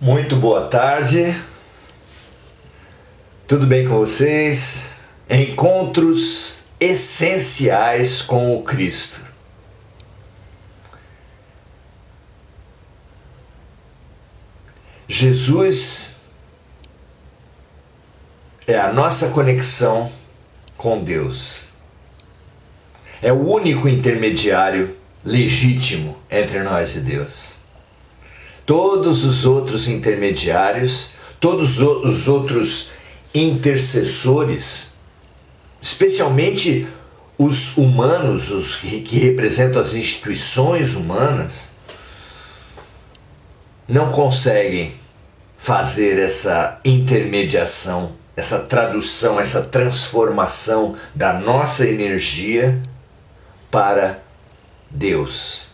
Muito boa tarde, tudo bem com vocês? Encontros essenciais com o Cristo. Jesus é a nossa conexão com Deus. É o único intermediário legítimo entre nós e Deus. Todos os outros intermediários, todos os outros intercessores, especialmente os humanos, os que representam as instituições humanas, não conseguem fazer essa intermediação, essa tradução, essa transformação da nossa energia para Deus.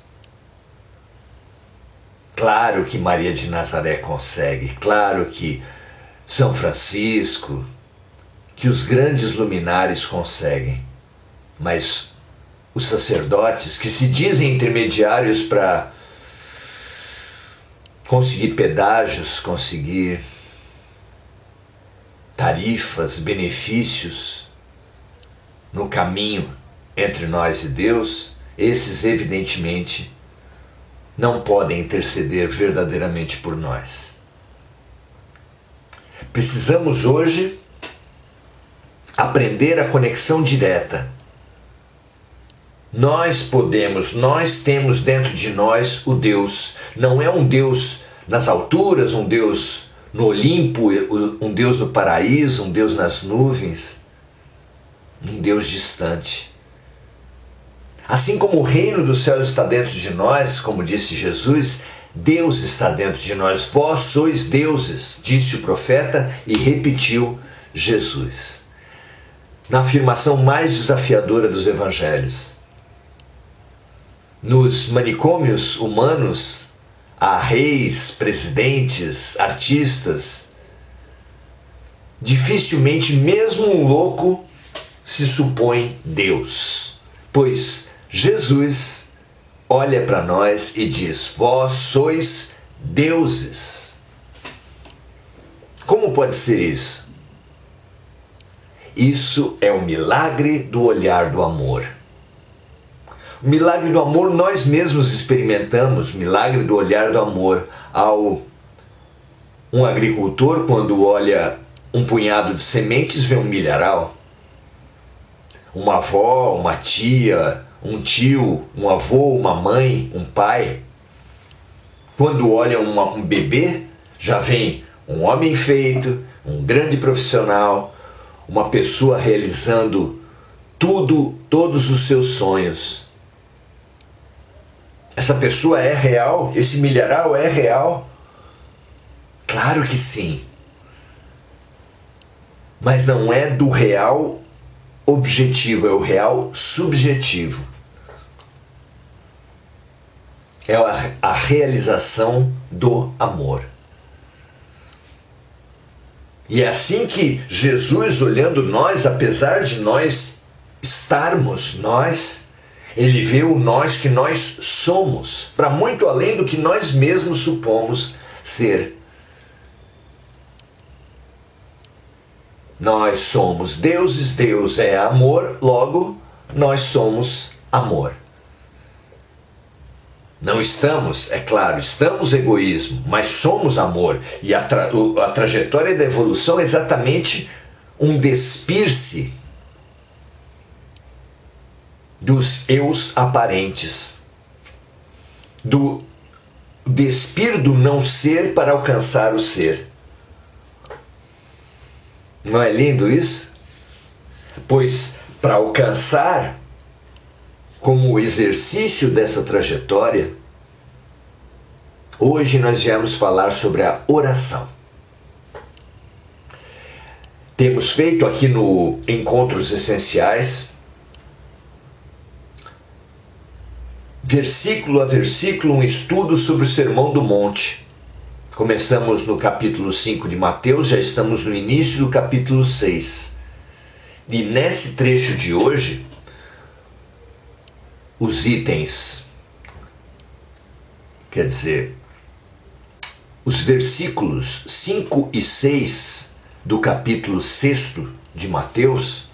Claro que Maria de Nazaré consegue, claro que São Francisco, que os grandes luminares conseguem, mas os sacerdotes que se dizem intermediários para conseguir pedágios, conseguir tarifas, benefícios no caminho entre nós e Deus, esses evidentemente não podem interceder verdadeiramente por nós. Precisamos hoje aprender a conexão direta. Nós temos dentro de nós o Deus. Não é um Deus nas alturas, um Deus no Olimpo, um Deus no paraíso, um Deus nas nuvens, um Deus distante. Assim como o reino dos céus está dentro de nós, como disse Jesus, Deus está dentro de nós. Vós sois deuses, disse o profeta e repetiu Jesus. Na afirmação mais desafiadora dos evangelhos. Nos manicômios humanos, há reis, presidentes, artistas. Dificilmente, mesmo um louco, se supõe Deus, pois Jesus olha para nós e diz: vós sois deuses. Como pode ser isso? Isso é o milagre do olhar do amor. O milagre do amor nós mesmos experimentamos, o milagre do olhar do amor um agricultor, quando olha um punhado de sementes, vê um milharal. Uma avó, uma tia, um tio, um avô, uma mãe, um pai. Quando olha um bebê, já vem um homem feito, um grande profissional, uma pessoa realizando todos os seus sonhos. Essa pessoa é real? Esse milharal é real? Claro que sim. Mas não é do real objetivo, é o real subjetivo. É a realização do amor. E é assim que Jesus, olhando nós, apesar de nós estarmos ele vê o nós que nós somos, para muito além do que nós mesmos supomos ser. Nós somos deuses, Deus é amor, logo nós somos amor. Não estamos, é claro, estamos egoísmo, mas somos amor. E a trajetória da evolução é exatamente um despir-se dos eus aparentes, do despir do não ser para alcançar o ser. Não é lindo isso? Pois para alcançar, como exercício dessa trajetória, hoje nós viemos falar sobre a oração. Temos feito aqui no Encontros Essenciais, versículo a versículo, um estudo sobre o Sermão do Monte. Começamos no capítulo 5 de Mateus, já estamos no início do capítulo 6. E nesse trecho de hoje, o os itens, quer dizer, os versículos 5 e 6 do capítulo 6 de Mateus,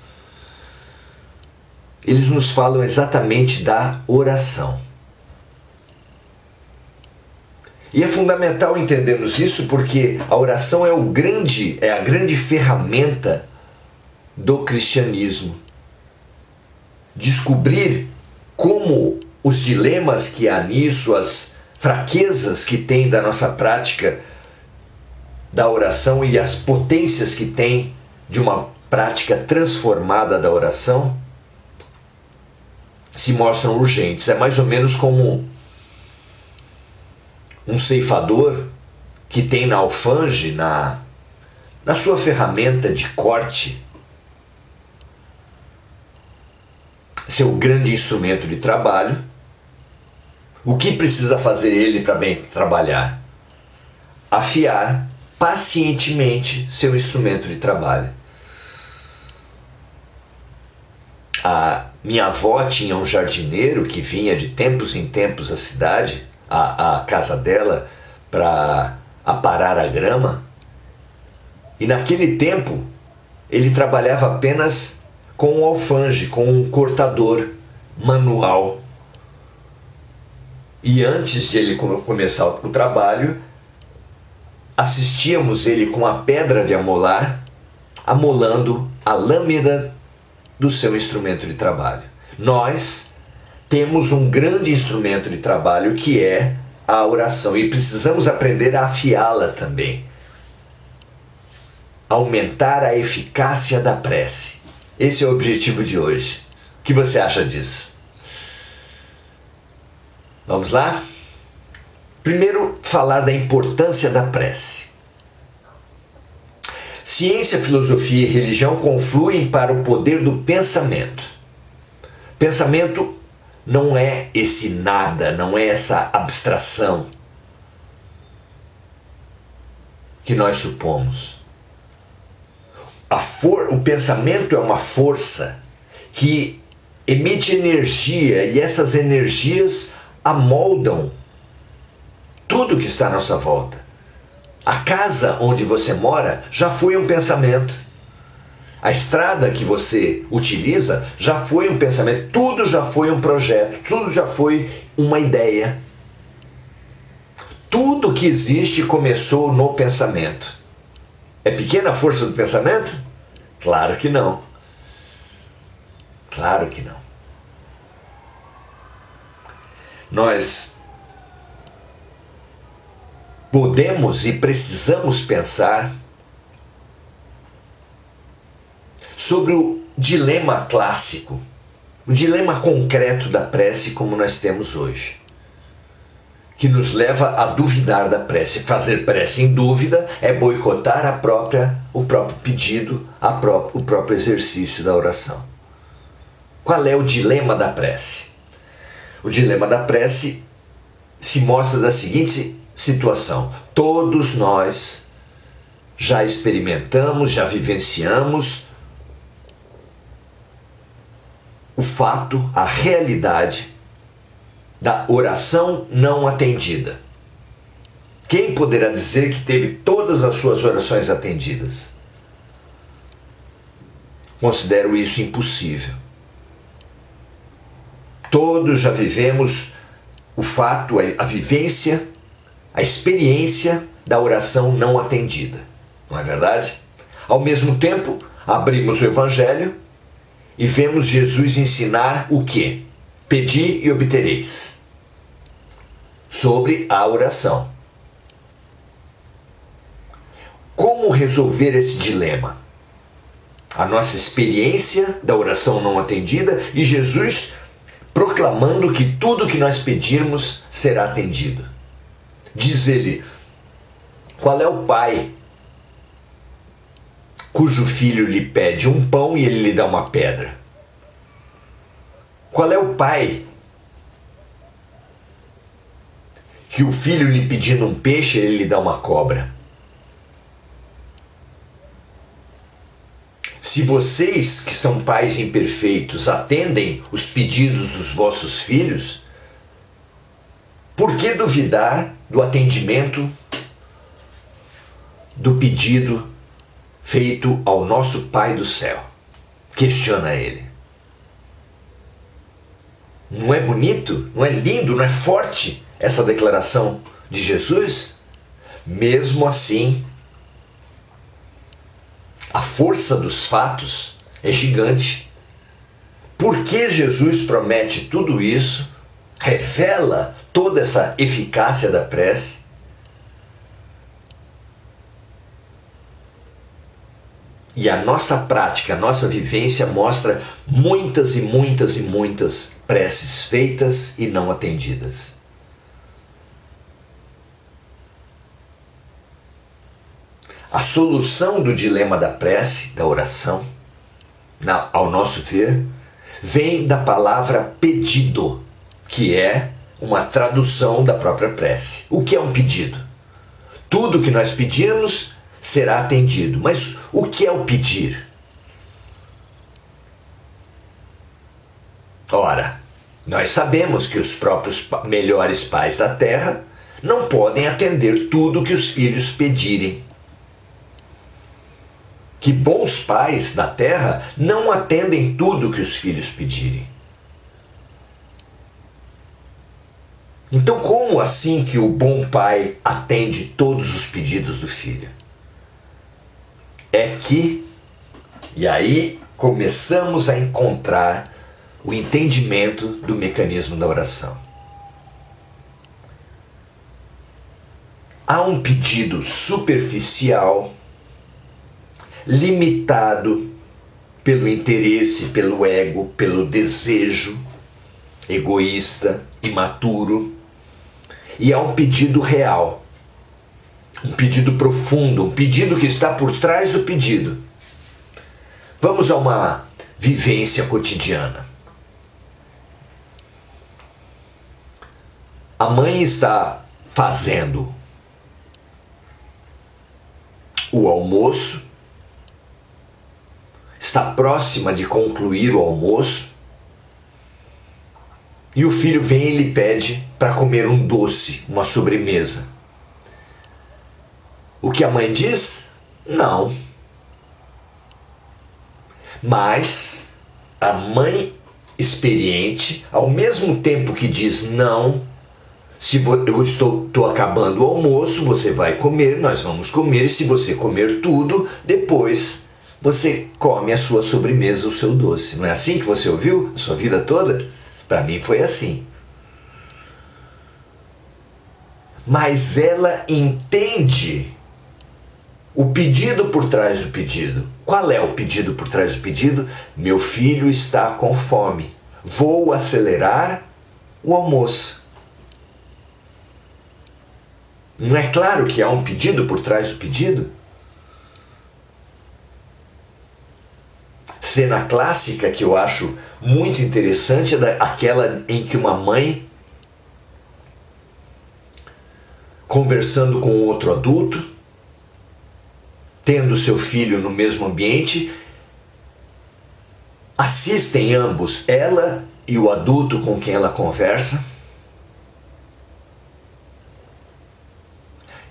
eles nos falam exatamente da oração. E é fundamental entendermos isso porque a oração é a grande ferramenta do cristianismo. Descobrir como os dilemas que há nisso, as fraquezas que tem da nossa prática da oração e as potências que tem de uma prática transformada da oração, se mostram urgentes. É mais ou menos como um ceifador que tem na alfange, na sua ferramenta de corte, seu grande instrumento de trabalho. O que precisa fazer ele para bem trabalhar? Afiar pacientemente seu instrumento de trabalho. A minha avó tinha um jardineiro que vinha de tempos em tempos à cidade, à casa dela, para aparar a grama. E naquele tempo ele trabalhava apenas com um alfange, com um cortador manual. E antes de ele começar o trabalho, assistíamos ele com a pedra de amolar, amolando a lâmina do seu instrumento de trabalho. Nós temos um grande instrumento de trabalho que é a oração e precisamos aprender a afiá-la também. Aumentar a eficácia da prece. Esse é o objetivo de hoje. O que você acha disso? Vamos lá? Primeiro, falar da importância da prece. Ciência, filosofia e religião confluem para o poder do pensamento. Pensamento não é esse nada, não é essa abstração que nós supomos. O pensamento é uma força que emite energia e essas energias amoldam tudo que está à nossa volta. A casa onde você mora já foi um pensamento. A estrada que você utiliza já foi um pensamento. Tudo já foi um projeto. Tudo já foi uma ideia. Tudo que existe começou no pensamento. É pequena a força do pensamento? Claro que não. Claro que não. Nós podemos e precisamos pensar sobre o dilema clássico, o dilema concreto da prece como nós temos hoje, que nos leva a duvidar da prece. Fazer prece em dúvida é boicotar o próprio pedido, o próprio exercício da oração. Qual é o dilema da prece? O dilema da prece se mostra da seguinte situação: todos nós já experimentamos, já vivenciamos o fato, a realidade da oração não atendida. Quem poderá dizer que teve todas as suas orações atendidas? Considero isso impossível. Todos já vivemos o fato, a vivência, a experiência da oração não atendida. Não é verdade? Ao mesmo tempo, abrimos o Evangelho e vemos Jesus ensinar o quê? Pedi e obtereis. Sobre a oração. Como resolver esse dilema? A nossa experiência da oração não atendida e Jesus proclamando que tudo que nós pedirmos será atendido. Diz ele: qual é o pai cujo filho lhe pede um pão e ele lhe dá uma pedra? Qual é o pai que o filho lhe pedindo um peixe ele lhe dá uma cobra? Se vocês, que são pais imperfeitos, atendem os pedidos dos vossos filhos, por que duvidar do atendimento do pedido feito ao nosso Pai do céu. Questiona ele. Não é bonito? Não é lindo? Não é forte essa declaração de Jesus? Mesmo assim, a força dos fatos é gigante. Por que Jesus promete tudo isso? Revela toda essa eficácia da prece? E a nossa prática, a nossa vivência mostra muitas e muitas e muitas preces feitas e não atendidas. A solução do dilema da prece, da oração, ao nosso ver, vem da palavra pedido, que é uma tradução da própria prece. O que é um pedido? Tudo que nós pedirmos será atendido. Mas o que é o pedir? Ora, nós sabemos que os próprios melhores pais da terra não podem atender tudo que os filhos pedirem. Que bons pais da terra não atendem tudo que os filhos pedirem. Então, como assim que o bom pai atende todos os pedidos do filho? É que, e aí começamos a encontrar o entendimento do mecanismo da oração. Há um pedido superficial, limitado pelo interesse, pelo ego, pelo desejo egoísta, imaturo, e há um pedido real, um pedido profundo, um pedido que está por trás do pedido. Vamos a uma vivência cotidiana. A mãe está fazendo o almoço, está próxima de concluir o almoço, e o filho vem e lhe pede para comer um doce, uma sobremesa. O que a mãe diz? Não. Mas a mãe experiente, ao mesmo tempo que diz não, se eu estou acabando o almoço, você vai comer, nós vamos comer, e se você comer tudo, depois você come a sua sobremesa, o seu doce. Não é assim que você ouviu a sua vida toda? Para mim foi assim. Mas ela entende o pedido por trás do pedido. Qual é o pedido por trás do pedido? Meu filho está com fome. Vou acelerar o almoço. Não é claro que há um pedido por trás do pedido? Cena clássica que eu acho muito interessante é aquela em que uma mãe, conversando com outro adulto, tendo seu filho no mesmo ambiente, assistem ambos, ela e o adulto com quem ela conversa,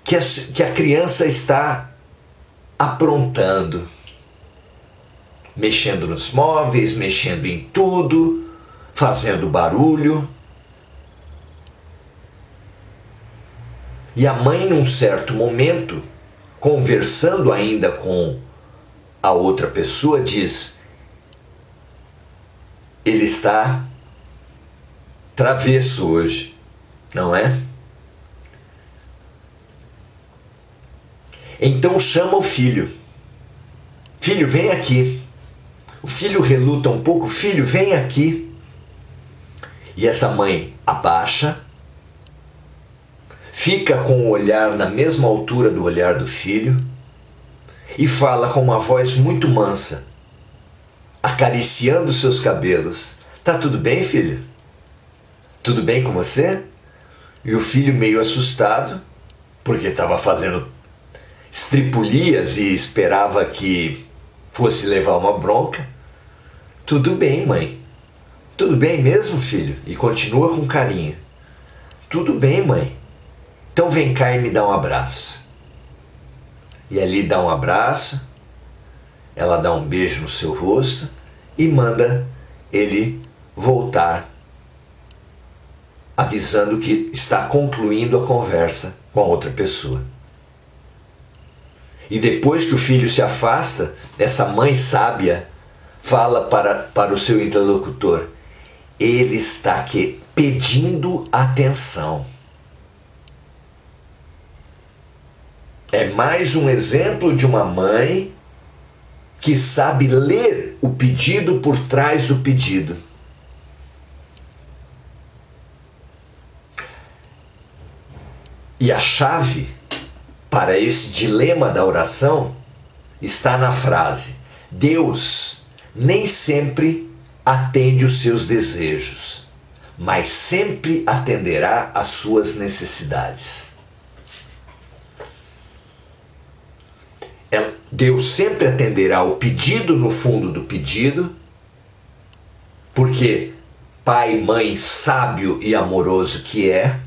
que a criança está aprontando, mexendo nos móveis, mexendo em tudo, fazendo barulho. E a mãe, num certo momento, conversando ainda com a outra pessoa, diz: ele está travesso hoje, não é? Então chama o filho. Filho, vem aqui. O filho reluta um pouco. Filho, vem aqui. E essa mãe abaixa, fica com o olhar na mesma altura do olhar do filho e fala com uma voz muito mansa, acariciando seus cabelos: tá tudo bem, filho? Tudo bem com você? E o filho, meio assustado, porque estava fazendo estripulias e esperava que fosse levar uma bronca: tudo bem, mãe. Tudo bem mesmo, filho? E continua com carinho: tudo bem, mãe. Então vem cá e me dá um abraço. E ali dá um abraço, ela dá um beijo no seu rosto e manda ele voltar, avisando que está concluindo a conversa com a outra pessoa. E depois que o filho se afasta, essa mãe sábia fala para o seu interlocutor: ele está aqui pedindo atenção. É mais um exemplo de uma mãe que sabe ler o pedido por trás do pedido. E a chave para esse dilema da oração está na frase: Deus nem sempre atende os seus desejos, mas sempre atenderá às suas necessidades. Deus sempre atenderá o pedido no fundo do pedido, porque pai, mãe, sábio e amoroso que é,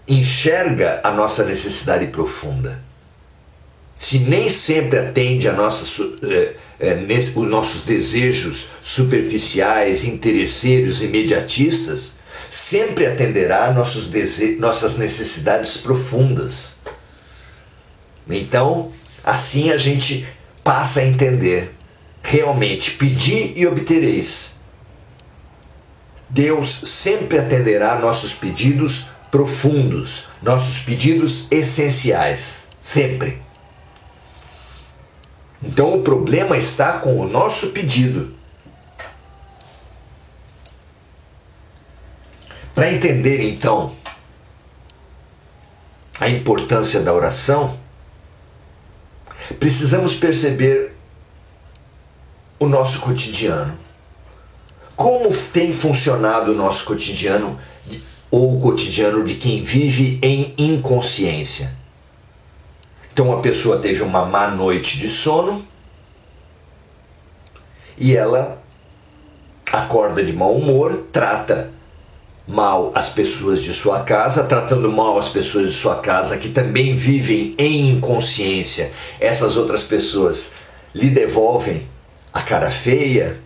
enxerga a nossa necessidade profunda. Se nem sempre atende os nossos desejos superficiais, interesseiros, imediatistas, sempre atenderá nossas necessidades profundas. Então, assim a gente passa a entender, realmente, pedi e obtereis. Deus sempre atenderá nossos pedidos profundos, nossos pedidos essenciais, sempre. Então o problema está com o nosso pedido. Para entender então a importância da oração, precisamos perceber o nosso cotidiano. Como tem funcionado o nosso cotidiano, ou o cotidiano de quem vive em inconsciência? Então a pessoa teve uma má noite de sono e ela acorda de mau humor, trata mal as pessoas de sua casa, tratando mal as pessoas de sua casa que também vivem em inconsciência. Essas outras pessoas lhe devolvem a cara feia,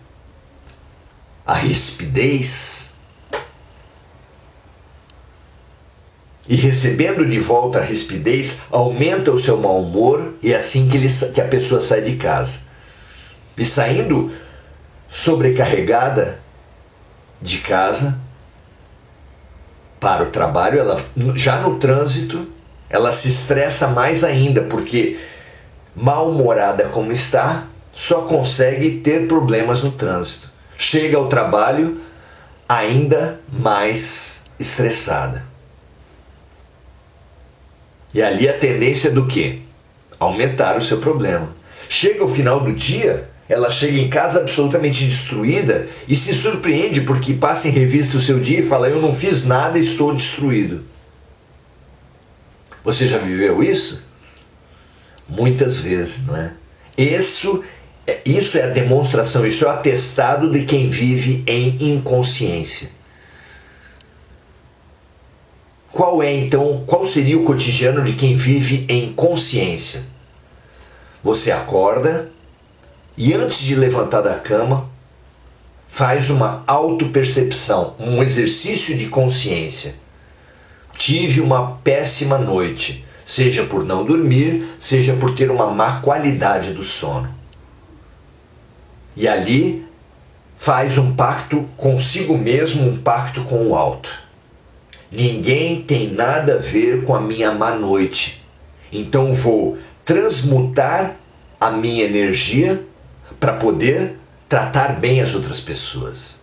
a rispidez, e recebendo de volta a rispidez, aumenta o seu mau humor, e é assim que a pessoa sai de casa. E saindo sobrecarregada de casa para o trabalho, ela já no trânsito, ela se estressa mais ainda, porque mal-humorada como está, só consegue ter problemas no trânsito. Chega ao trabalho ainda mais estressada. E ali a tendência é do quê? Aumentar o seu problema. Chega ao final do dia, ela chega em casa absolutamente destruída e se surpreende porque passa em revista o seu dia e fala: eu não fiz nada e estou destruído. Você já viveu isso? Muitas vezes, não é? Isso é a demonstração, isso é o atestado de quem vive em inconsciência. Qual seria o cotidiano de quem vive em consciência? Você acorda e antes de levantar da cama, faz uma autopercepção, um exercício de consciência. Tive uma péssima noite, seja por não dormir, seja por ter uma má qualidade do sono. E ali faz um pacto consigo mesmo, um pacto com o alto. Ninguém tem nada a ver com a minha má noite. Então vou transmutar a minha energia para poder tratar bem as outras pessoas.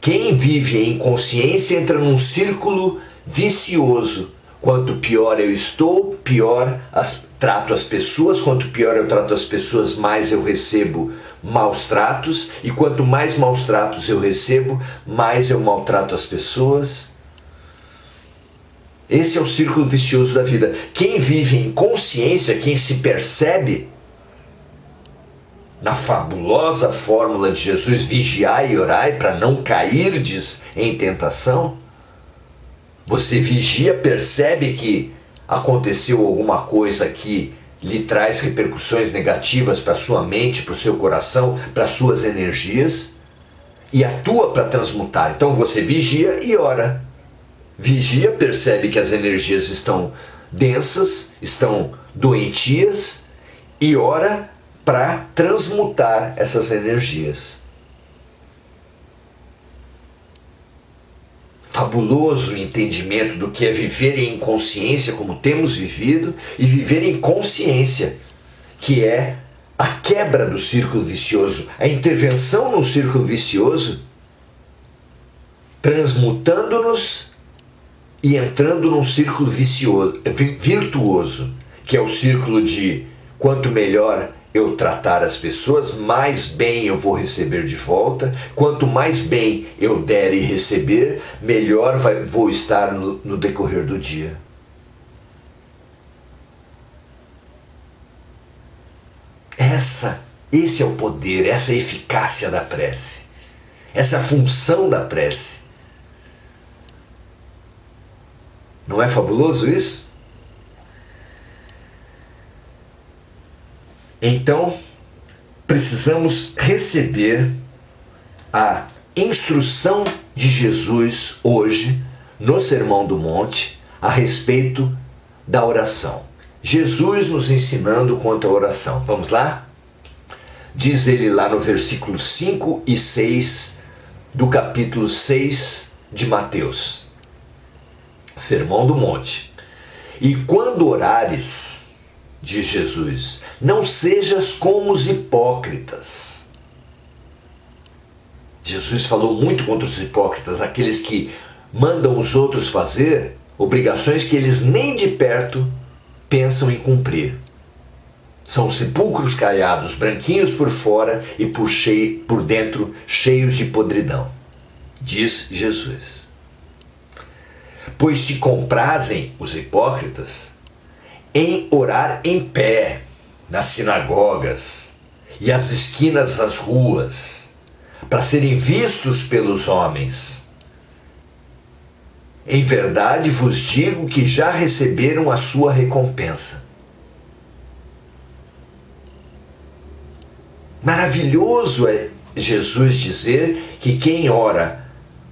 Quem vive em consciência entra num círculo vicioso. Quanto pior eu estou, pior trato as pessoas. Quanto pior eu trato as pessoas, mais eu recebo maus tratos. E quanto mais maus tratos eu recebo, mais eu maltrato as pessoas. Esse é o círculo vicioso da vida. Quem vive em consciência, quem se percebe na fabulosa fórmula de Jesus, vigiai e orai para não cairdes em tentação, você vigia, percebe que aconteceu alguma coisa que lhe traz repercussões negativas para sua mente, para o seu coração, para suas energias, e atua para transmutar. Então você vigia e ora. Vigia, percebe que as energias estão densas, estão doentias, e ora para transmutar essas energias. Fabuloso entendimento do que é viver em inconsciência, como temos vivido, e viver em consciência, que é a quebra do círculo vicioso, a intervenção no círculo vicioso, transmutando-nos e entrando num círculo vicioso, virtuoso, que é o círculo de quanto melhor eu tratar as pessoas, mais bem eu vou receber de volta. Quanto mais bem eu der e receber, melhor vou estar no decorrer do dia. Esse é o poder, essa é a eficácia da prece. Essa é a função da prece. Não é fabuloso isso? Então, precisamos receber a instrução de Jesus hoje, no Sermão do Monte, a respeito da oração. Jesus nos ensinando quanto à oração. Vamos lá? Diz ele lá no versículo 5 e 6 do capítulo 6 de Mateus. Sermão do Monte. E quando orares, diz Jesus, não sejas como os hipócritas. Jesus falou muito contra os hipócritas, aqueles que mandam os outros fazer obrigações que eles nem de perto pensam em cumprir. São sepulcros caiados, branquinhos por fora e por dentro cheios de podridão, diz Jesus. Pois se comprazem os hipócritas em orar em pé nas sinagogas e às esquinas das ruas, para serem vistos pelos homens. Em verdade vos digo que já receberam a sua recompensa. Maravilhoso é Jesus dizer que quem ora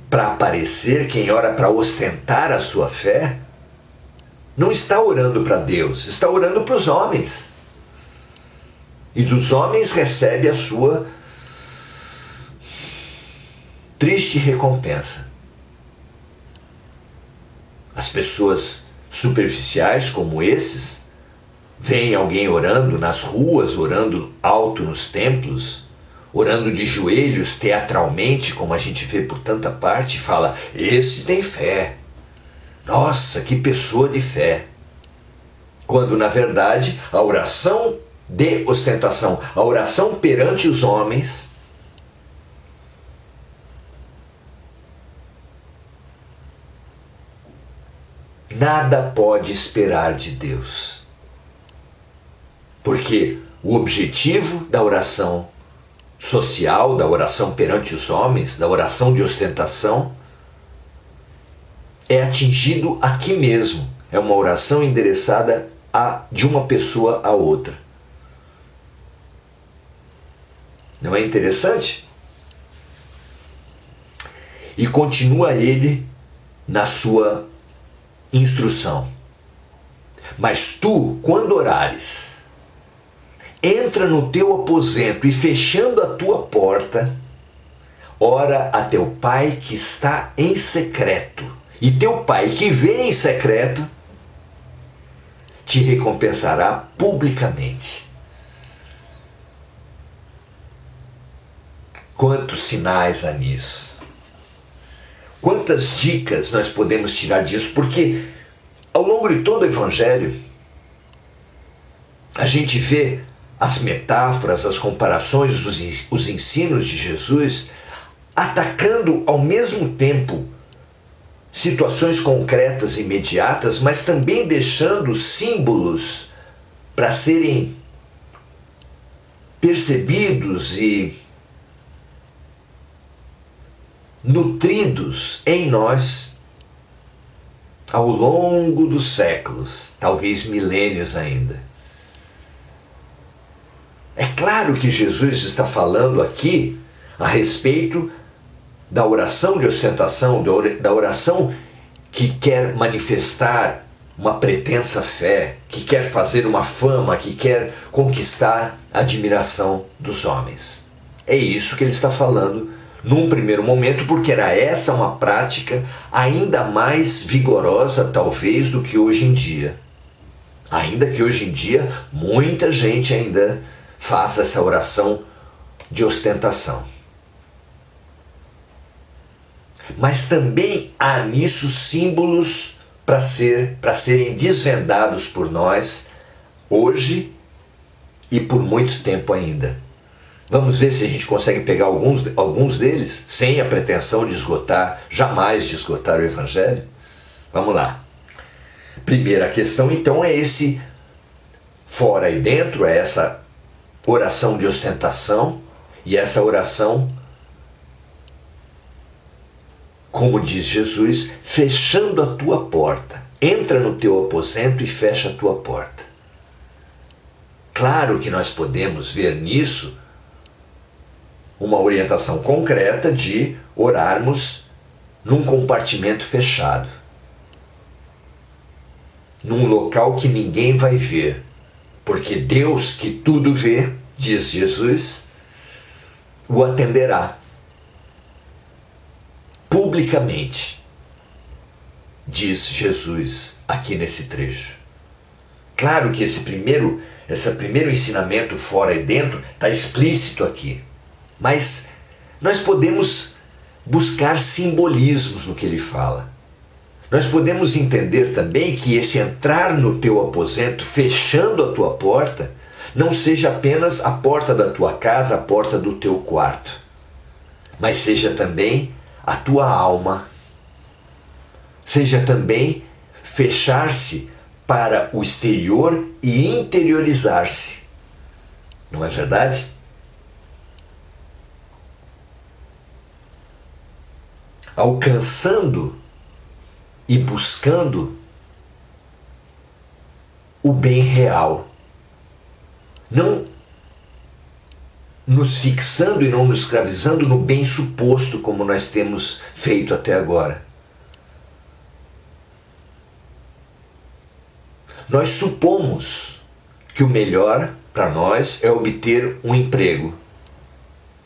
para aparecer, quem ora para ostentar a sua fé, não está orando para Deus, está orando para os homens. E dos homens recebe a sua triste recompensa. As pessoas superficiais como esses, veem alguém orando nas ruas, orando alto nos templos, orando de joelhos teatralmente, como a gente vê por tanta parte, e fala, esse tem fé. Nossa, que pessoa de fé. Quando, na verdade, a oração de ostentação, a oração perante os homens, nada pode esperar de Deus. Porque o objetivo da oração social, da oração perante os homens, da oração de ostentação, é atingido aqui mesmo. É uma oração endereçada de uma pessoa a outra. Não é interessante? E continua ele na sua instrução. Mas tu, quando orares, entra no teu aposento e fechando a tua porta, ora a teu pai que está em secreto. E teu pai que vê em secreto te recompensará publicamente. Quantos sinais há nisso? Quantas dicas nós podemos tirar disso? Porque ao longo de todo o Evangelho, a gente vê as metáforas, as comparações, os ensinos de Jesus atacando ao mesmo tempo situações concretas e imediatas, mas também deixando símbolos para serem percebidos e nutridos em nós. ao longo dos séculos, talvez milênios ainda. É claro que Jesus está falando aqui a respeito da oração de ostentação, da oração que quer manifestar uma pretensa fé, que quer fazer uma fama, que quer conquistar a admiração dos homens. É isso que ele está falando num primeiro momento, porque era essa uma prática ainda mais vigorosa, talvez, do que hoje em dia. Ainda que hoje em dia muita gente ainda faça essa oração de ostentação. Mas também há nisso símbolos para serem desvendados por nós hoje e por muito tempo ainda. Vamos ver se a gente consegue pegar alguns deles sem a pretensão de esgotar, jamais de esgotar o Evangelho. Vamos lá. Primeira questão então é esse fora e dentro, é essa oração de ostentação e essa oração, como diz Jesus, fechando a tua porta. Entra no teu aposento e fecha a tua porta. Claro que nós podemos ver nisso uma orientação concreta de orarmos num compartimento fechado, num local que ninguém vai ver, porque Deus, que tudo vê, diz Jesus, o atenderá publicamente, diz Jesus aqui nesse trecho. Claro que esse primeiro ensinamento fora e dentro está explícito aqui, mas nós podemos buscar simbolismos no que ele fala. Nós podemos entender também que esse entrar no teu aposento, fechando a tua porta, não seja apenas a porta da tua casa, a porta do teu quarto, mas seja também a tua alma, seja também fechar-se para o exterior e interiorizar-se. Não é verdade? Alcançando e buscando o bem real. Não nos fixando e não nos escravizando no bem suposto, como nós temos feito até agora. Nós supomos que o melhor para nós é obter um emprego.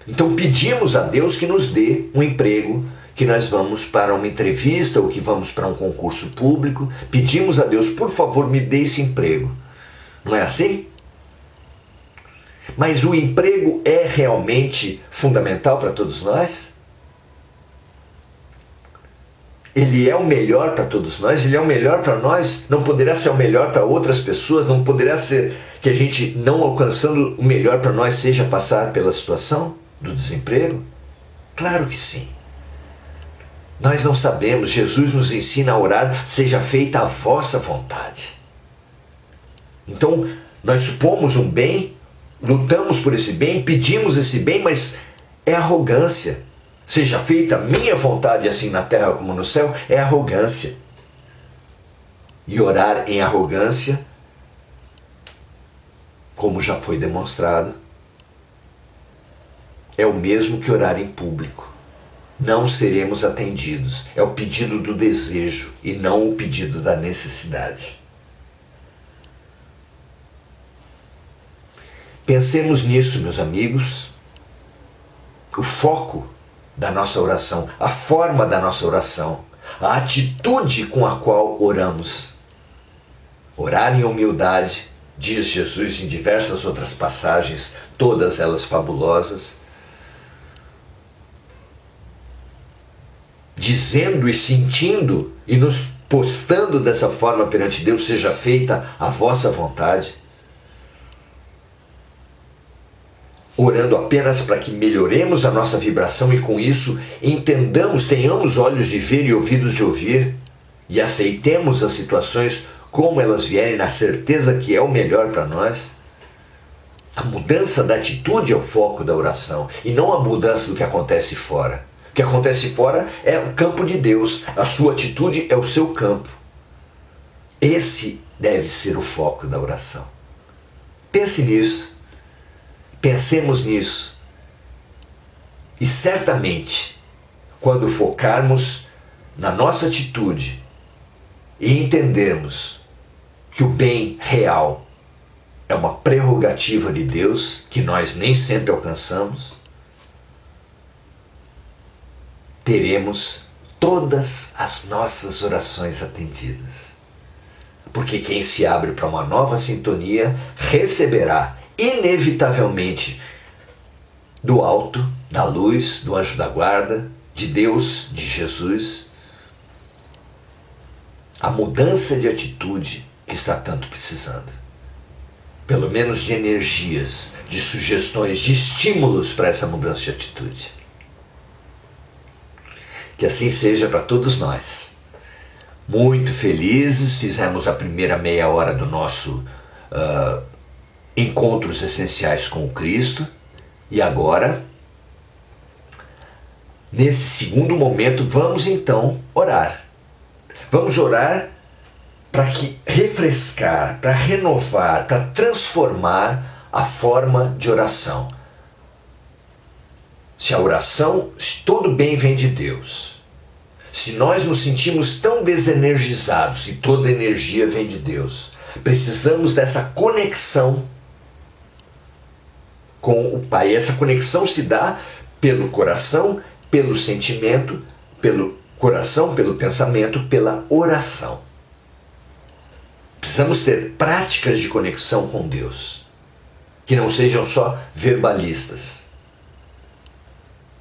Então pedimos a Deus que nos dê um emprego, que nós vamos para uma entrevista ou que vamos para um concurso público. Pedimos a Deus, por favor, me dê esse emprego. Não é assim? Mas o emprego é realmente fundamental para todos nós? Ele é o melhor para todos nós? Ele é o melhor para nós? Não poderá ser o melhor para outras pessoas? Não poderá ser que a gente, não alcançando o melhor para nós, seja passar pela situação do desemprego? Claro que sim. Nós não sabemos. Jesus nos ensina a orar, seja feita a vossa vontade. Então, nós supomos um bem, lutamos por esse bem, pedimos esse bem, mas é arrogância. Seja feita a minha vontade, assim na terra como no céu, é arrogância. E orar em arrogância, como já foi demonstrado, é o mesmo que orar em público. Não seremos atendidos. É o pedido do desejo e não o pedido da necessidade. Pensemos nisso, meus amigos. O foco da nossa oração, a forma da nossa oração, a atitude com a qual oramos. Orar em humildade, diz Jesus em diversas outras passagens, todas elas fabulosas, dizendo e sentindo e nos postando dessa forma perante Deus, seja feita a vossa vontade, orando apenas para que melhoremos a nossa vibração e com isso entendamos, tenhamos olhos de ver e ouvidos de ouvir e aceitemos as situações como elas vierem, na certeza que é o melhor para nós. A mudança da atitude é o foco da oração e não a mudança do que acontece fora. O que acontece fora é o campo de Deus, a sua atitude é o seu campo. Esse deve ser o foco da oração. Pense nisso, pensemos nisso. E certamente, quando focarmos na nossa atitude e entendermos que o bem real é uma prerrogativa de Deus, que nós nem sempre alcançamos, teremos todas as nossas orações atendidas. Porque quem se abre para uma nova sintonia receberá inevitavelmente do alto, da luz, do anjo da guarda, de Deus, de Jesus, a mudança de atitude que está tanto precisando. Pelo menos de energias, de sugestões, de estímulos para essa mudança de atitude. Que assim seja para todos nós. Muito felizes, fizemos a primeira meia hora do nosso Encontros Essenciais com o Cristo. E agora, nesse segundo momento, vamos então orar. Vamos orar para que refrescar, para renovar, para transformar a forma de oração. Se a oração, se todo bem vem de Deus, se nós nos sentimos tão desenergizados e toda energia vem de Deus, precisamos dessa conexão com o Pai. Essa conexão se dá pelo coração, pelo sentimento, pelo coração, pelo pensamento, pela oração. Precisamos ter práticas de conexão com Deus, que não sejam só verbalistas.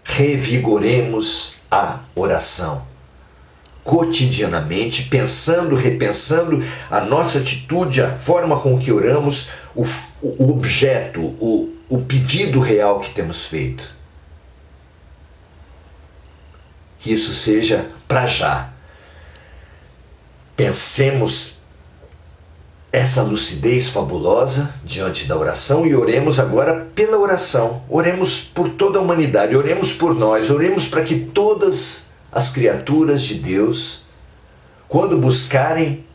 Revigoremos a oração cotidianamente, pensando, repensando a nossa atitude, a forma com que oramos, o objeto, o pedido real que temos feito. Que isso seja para já. Pensemos essa lucidez fabulosa diante da oração e oremos agora pela oração. Oremos por toda a humanidade, oremos por nós, oremos para que todas as criaturas de Deus, quando buscarem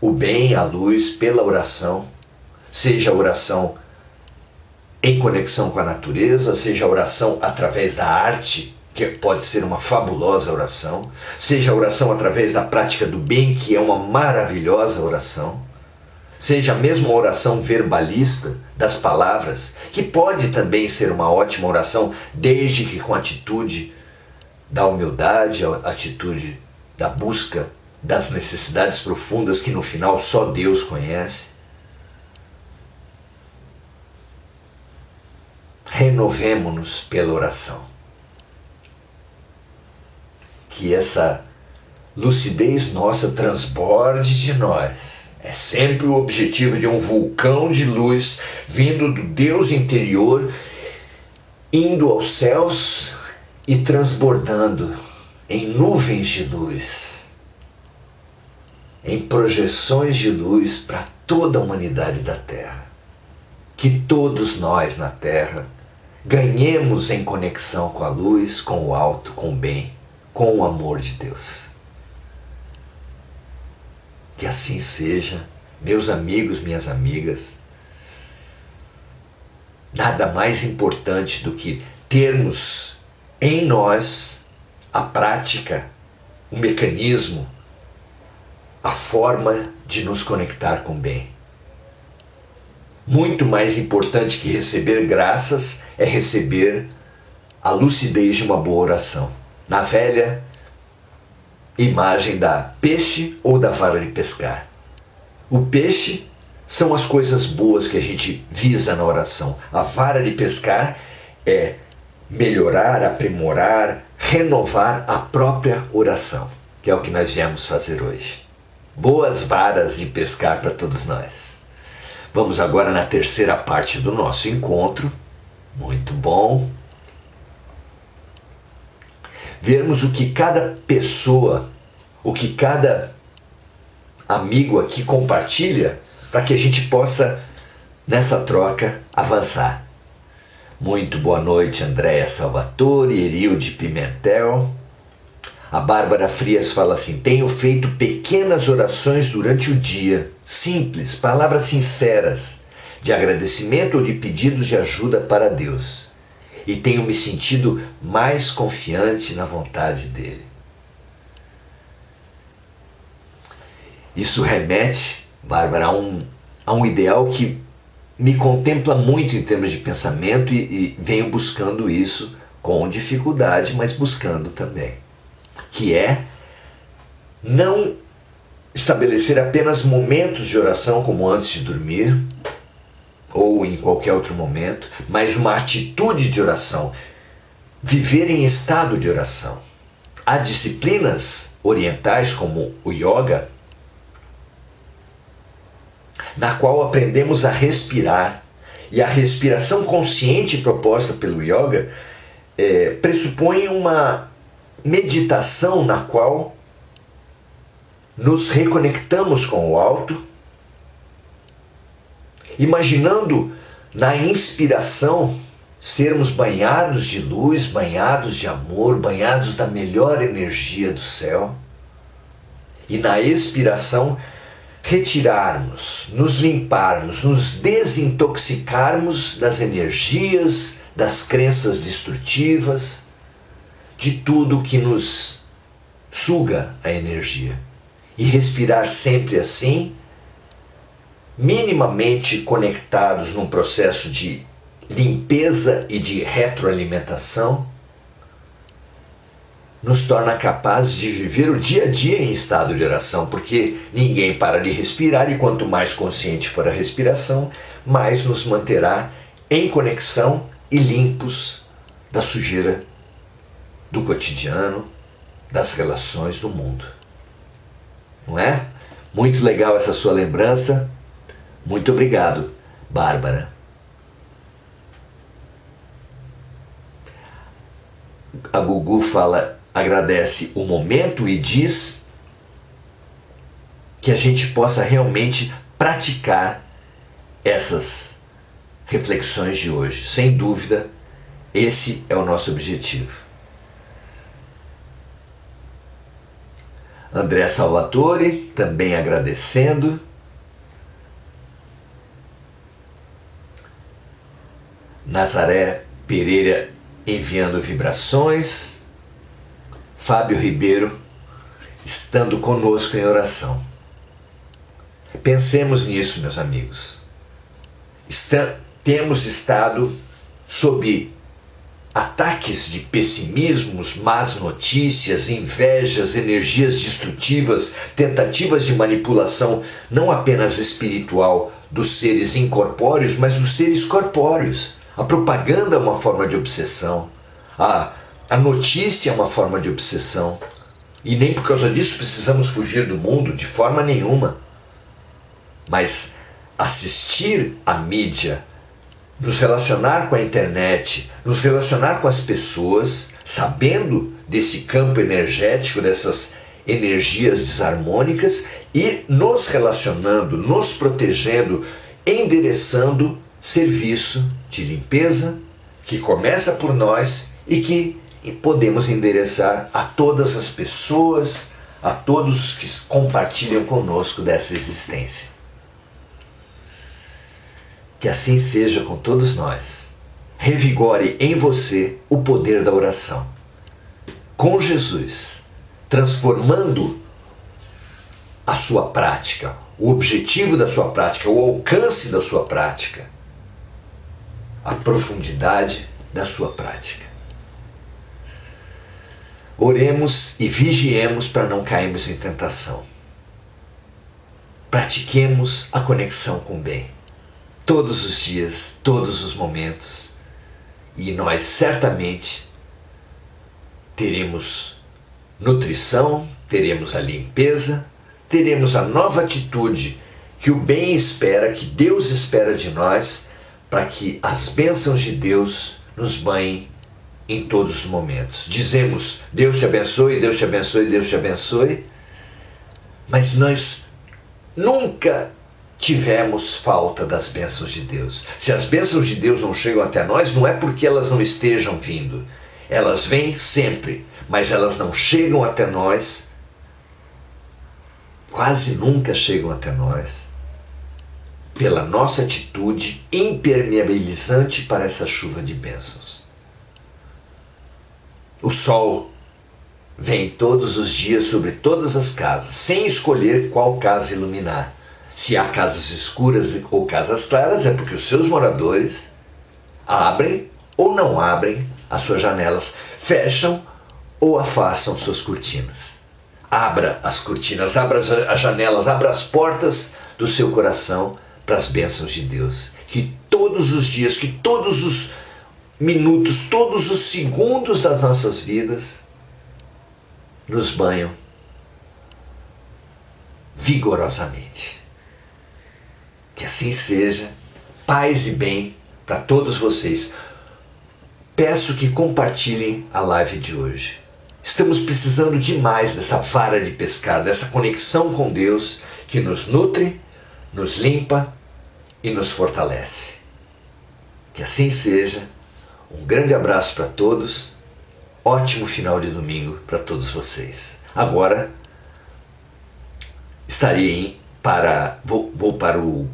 o bem, a luz, pela oração, seja a oração em conexão com a natureza, seja a oração através da arte, que pode ser uma fabulosa oração, seja a oração através da prática do bem, que é uma maravilhosa oração, seja mesmo a oração verbalista das palavras, que pode também ser uma ótima oração, desde que com atitude da humildade, a atitude da busca das necessidades profundas que no final só Deus conhece. Renovemo-nos pela oração. Que essa lucidez nossa transborde de nós. É sempre o objetivo de um vulcão de luz vindo do Deus interior, indo aos céus e transbordando em nuvens de luz, em projeções de luz para toda a humanidade da Terra. Que todos nós na Terra ganhemos em conexão com a luz, com o alto, com o bem, com o amor de Deus. Que assim seja, meus amigos, minhas amigas. Nada mais importante do que termos em nós a prática, o mecanismo, a forma de nos conectar com o bem. Muito mais importante que receber graças é receber a lucidez de uma boa oração. Na velha imagem da peixe ou da vara de pescar. O peixe são as coisas boas que a gente visa na oração. A vara de pescar é melhorar, aprimorar, renovar a própria oração, que é o que nós viemos fazer hoje. Boas varas de pescar para todos nós. Vamos agora na terceira parte do nosso encontro. Muito bom. Vermos o que cada pessoa, o que cada amigo aqui compartilha, para que a gente possa, nessa troca, avançar. Muito boa noite, Andréia Salvatore, Erilde Pimentel, A Bárbara Frias fala assim: tenho feito pequenas orações durante o dia, simples, palavras sinceras, de agradecimento ou de pedidos de ajuda para Deus. E tenho me sentido mais confiante na vontade dele. Isso remete, Bárbara, a um ideal que me contempla muito em termos de pensamento e venho buscando isso com dificuldade, mas buscando também. Que é não estabelecer apenas momentos de oração como antes de dormir ou em qualquer outro momento, mas uma atitude de oração, viver em estado de oração. Há disciplinas orientais como o yoga, na qual aprendemos a respirar, e a respiração consciente proposta pelo yoga pressupõe uma meditação na qual nos reconectamos com o alto, imaginando na inspiração sermos banhados de luz, banhados de amor, banhados da melhor energia do céu, e na expiração retirarmos, nos limparmos, nos desintoxicarmos das energias, das crenças destrutivas, de tudo que nos suga a energia. E respirar sempre assim, minimamente conectados num processo de limpeza e de retroalimentação, nos torna capazes de viver o dia a dia em estado de oração, porque ninguém para de respirar e quanto mais consciente for a respiração, mais nos manterá em conexão e limpos da sujeira do cotidiano, das relações do mundo. Não é? Muito legal essa sua lembrança. Muito obrigado, Bárbara. A Gugu fala, agradece o momento e diz que a gente possa realmente praticar essas reflexões de hoje. Sem dúvida, esse é o nosso objetivo. André Salvatore também agradecendo. Nazaré Pereira enviando vibrações. Fábio Ribeiro estando conosco em oração. Pensemos nisso, meus amigos. Temos estado sob ataques de pessimismos, más notícias, invejas, energias destrutivas, tentativas de manipulação não apenas espiritual dos seres incorpóreos, mas dos seres corpóreos. A propaganda é uma forma de obsessão. A notícia é uma forma de obsessão. E nem por causa disso precisamos fugir do mundo, de forma nenhuma. Mas assistir à mídia, nos relacionar com a internet, nos relacionar com as pessoas, sabendo desse campo energético, dessas energias desarmônicas, e nos relacionando, nos protegendo, endereçando serviço de limpeza que começa por nós e que podemos endereçar a todas as pessoas, a todos os que compartilham conosco dessa existência. Que assim seja com todos nós. Revigore em você o poder da oração. Com Jesus, transformando a sua prática, o objetivo da sua prática, o alcance da sua prática, a profundidade da sua prática. Oremos e vigiemos para não cairmos em tentação. Pratiquemos a conexão com o bem. Todos os dias, todos os momentos, e nós certamente teremos nutrição, teremos a limpeza, teremos a nova atitude que o bem espera, que Deus espera de nós, para que as bênçãos de Deus nos banhem em todos os momentos. Dizemos, Deus te abençoe, Deus te abençoe, Deus te abençoe, mas nós nunca tivemos falta das bênçãos de Deus. Se as bênçãos de Deus não chegam até nós, não é porque elas não estejam vindo, Elas vêm sempre, mas elas não chegam até nós, quase nunca chegam até nós, pela nossa atitude impermeabilizante para essa chuva de bênçãos. O sol vem todos os dias sobre todas as casas, sem escolher qual casa iluminar. Se há casas escuras ou casas claras, é porque os seus moradores abrem ou não abrem as suas janelas, fecham ou afastam suas cortinas. Abra as cortinas, abra as janelas, abra as portas do seu coração para as bênçãos de Deus. Que todos os dias, que todos os minutos, todos os segundos das nossas vidas nos banham vigorosamente. Que assim seja, paz e bem para todos vocês. Peço que compartilhem a live de hoje. Estamos precisando demais dessa vara de pescar, dessa conexão com Deus que nos nutre, nos limpa e nos fortalece. Que assim seja. Um grande abraço para todos. Ótimo final de domingo para todos vocês. Agora vou para o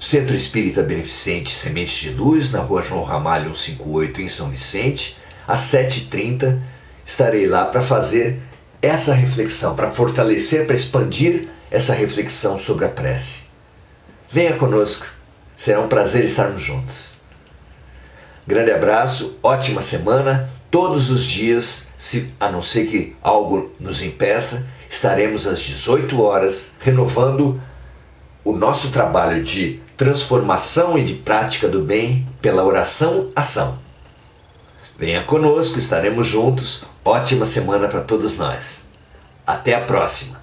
Centro Espírita Beneficente Sementes de Luz, na rua João Ramalho 158, em São Vicente. Às 7h30 estarei lá para fazer essa reflexão, para fortalecer, para expandir essa reflexão sobre a prece. Venha conosco, será um prazer estarmos juntos. Grande abraço, ótima semana, todos os dias, a não ser que algo nos impeça, estaremos às 18 horas renovando o nosso trabalho de transformação e de prática do bem pela oração-ação. Venha conosco, estaremos juntos. Ótima semana para todos nós. Até a próxima.